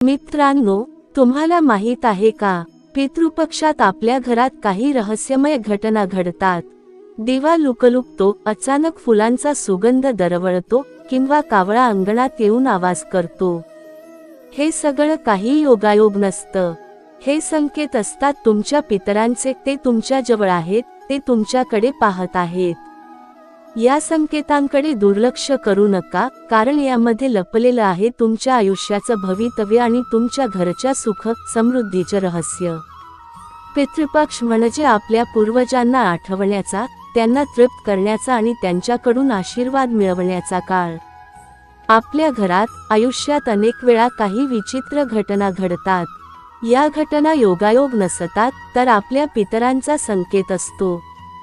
मित्रांनो, तुम्हाला माहित आहे का, पितृपक्षात आपल्या घरात काही रहस्यमय घटना घडतात। दिवा लुकलुकतो, अचानक फुलांचा सुगंध दरवळतो किंवा कावळा अंगणात येऊन आवाज करतो। हे सगळं काही योगायोग नसतं, हे संकेत असतात तुमच्या पितरांचे। ते तुमच्या जवळ आहेत, ते तुमच्याकडे पाहत आहेत। या संकेतांकडे दुर्लक्ष करू नका, कारण यामध्ये लपलेलं आहे तुमच्या आयुष्याचं भवितव्य आणि तुमच्या घरच्या सुख समृद्धीचे रहस्य। पितृपक्ष म्हणजे आपल्या पूर्वजांना आठवण्याचा, त्यांना तृप्त करण्याचा आणि त्यांच्याकडून आशीर्वाद मिळवण्याचा काळ। आपल्या घरात आयुष्यात अनेक वेळा काही विचित्र घटना घडतात। या घटना योगायोग नसतात, तर आपल्या पितरांचा संकेत असतो।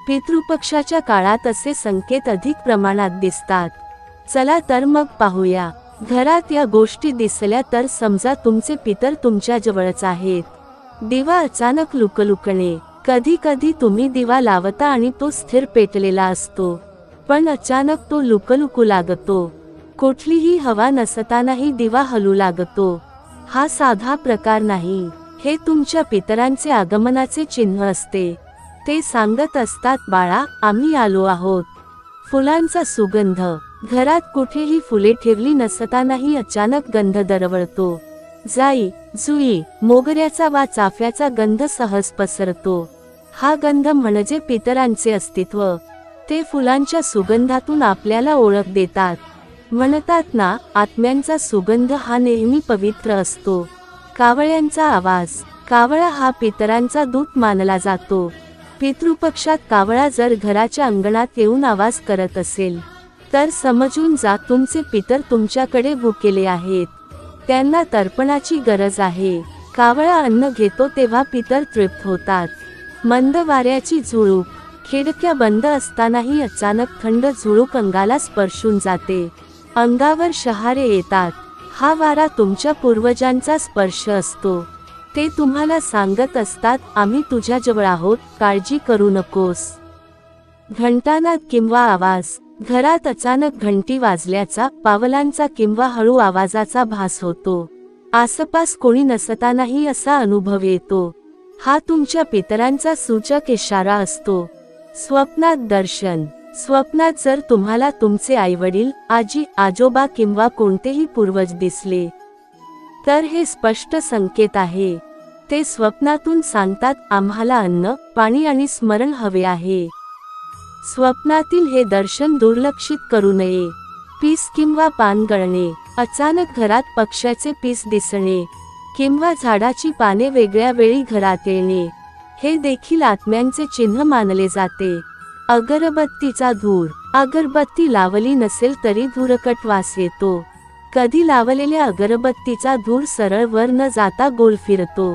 पितृपक्षाच्या काळात असे संकेत अधिक प्रमाणात दिसतात। चला तर मग पाहूया। घरात या गोष्टी दिसल्या तर समजा तुमचे पितर तुमच्या जवळच आहेत। दिवा अचानक लुकलुकणे, कधी कधी तुम्ही दिवा लावता आणि तो स्थिर पेटलेला असतो, पण अचानक तो लुकलुकू लागतो। कुठलीही हवा नसतानाही दिवा हलू लागतो। हा साधा प्रकार नाही, हे तुमच्या पितरांचे आगमनाचे चिन्ह असते। ते सांगत असतात, बाळा, आम्ही आलो आहोत। फुलांचा सुगंध, घरात कुठेही फुले ठेवली नसतानाही अचानक गंध दरवळतो। जाई, जुई, मोगऱ्याचा वा चाफ्याचा गंध सहज पसरतो। हा गंध म्हणजे पितरांचे अस्तित्व। ते फुलांच्या सुगंधातून आपल्याला ओळख देतात। म्हणतात ना, आत्म्यांचा सुगंध हा नेहमी पवित्र असतो। कावळ्यांचा आवाज, कावळा हा पितरांचा दूत मानला जातो। पितृपक्षात कावळा जर घराच्या अंगणात येऊन आवाज करत असेल, तर समजून जा तुमचे पितर तुमच्याकडे भुकेले आहेत। त्यांना तर्पणाची गरज आहे। कावळा अन्न घेतो तेव्हा पितर तृप्त होतात। मंद वाऱ्याची झुळूक, खिडक्या बंद असतानाही अचानक थंड झुळूक अंगाला स्पर्शून जाते। अंगावर शहारे येतात। हा वारा तुमच्या पूर्वजांचा स्पर्श असतो। ते तुम्हाला सांगत असतात, आम्ही तुझ्या जवळ आहोत, काळजी करू नकोस। घंटानाद किंवा आवाज, घरात अचानक घंटी वाजल्याचा, पावलांचा किंवा हळू आवाजाचा भास होतो। आसपास कोणी नसतानाही असा अनुभव येतो। हा तुमच्या पितरांचा सूचक इशारा असतो। स्वप्नात दर्शन, स्वप्नात जर तुम्हाला तुमचे आईवडील, आजी आजोबा किंवा कोणतेही पूर्वज दिसले, तर हे स्पष्ट संकेत आहे। ते स्वप्नातून सांगतात, आम्हाला अन्न, पाणी आणि स्मरण हवे आहे। स्वप्नातील हे दर्शन दुर्लक्षित करू नये। पीस किंवा पान गळणे, अचानक घरात पक्ष्याचे पीस दिसणे किंवा झाडाची पाने वेगळ्या वेळी घरात येणे, हे देखील आत्म्यांचे चिन्ह मानले जाते। अगरबत्तीचा धूर, अगरबत्ती लावली नसेल तरी धूरकट वास येतो। कधी लावलेल्या अगरबत्तीचा धूर सरळ वर न जाता गोल फिरतो।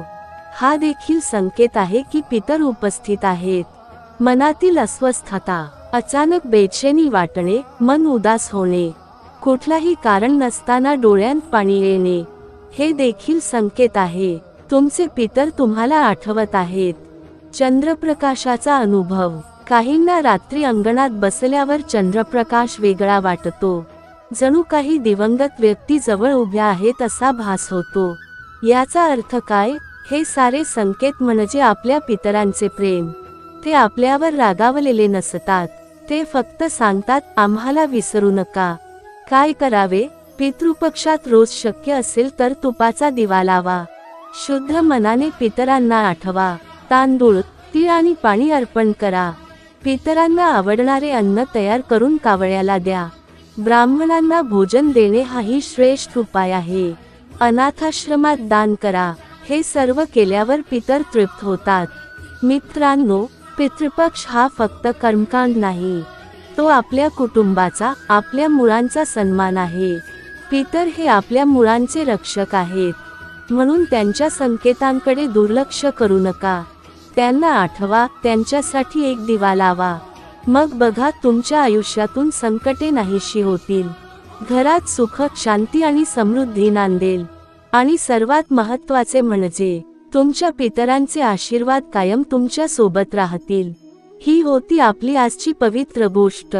हा देखील संकेत आहे की पितर उपस्थित आहेत। मनातील अस्वस्थता, अचानक बेचैनी वाटणे, मन उदास होणे, कुठलाही कारण नसताना डोळ्यांत पाणी येणे, हे देखील संकेत आहे तुमचे पितर तुम्हाला आठवत आहेत। चंद्रप्रकाशाचा अनुभव, काहींना रात्री अंगणात बसल्यावर चंद्रप्रकाश वेगळा वाटतो, जणू काही दिवंगत व्यक्ती जवळ उभ्या आहेत असा भास होतो। याचा अर्थ काय? हे सारे संकेत म्हणजे आपल्या पितरांचे प्रेम। ते आपल्यावर रागावलेले नसतात, ते फक्त सांगतात, आम्हाला विसरू नका। काय करावे? पितृपक्षात रोज शक्य असेल तर तुपाचा दिवा लावा। शुद्ध मनाने पितरांना आठवा। तांदूळ, तीळ आणि पाणी अर्पण करा। पितरांना आवडणारे अन्न तयार करून कावळ्याला द्या। ब्राह्मणांना भोजन देणे हाही श्रेष्ठ उपाय आहे। अनाथाश्रमात दान करा। हे सर्व केल्यावर पितर तृप्त होतात। मित्रांनो, पितृपक्ष हा फक्त कर्मकांड नाही, तो आपल्या कुटुंबाचा, आपल्या मुळांचा सन्मान आहे। पितर हे आपल्या मुळांचे रक्षक आहेत, म्हणून त्यांच्या संकेतांकडे दुर्लक्ष करू नका। त्यांना आठवा, त्यांच्यासाठी एक दिवा लावा। मग बघा, तुमच्या आयुष्यातून संकटे नाहीशी होतील। घरात सुख, शांती आणि समृद्धी नांदेल। आणि सर्वात महत्त्वाचे म्हणजे तुमच्या पितरांचे आशीर्वाद कायम तुमच्या सोबत राहतील। ही होती आपली आजची पवित्र गोष्ट।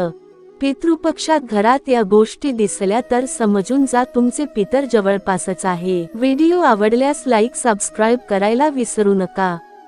पितृपक्षात घरात या गोष्टी दिसल्या तर समजून जा तुमचे पितर जवळपासच आहे. व्हिडिओ आवडल्यास लाईक सबस्क्राईब करायला विसरू नका.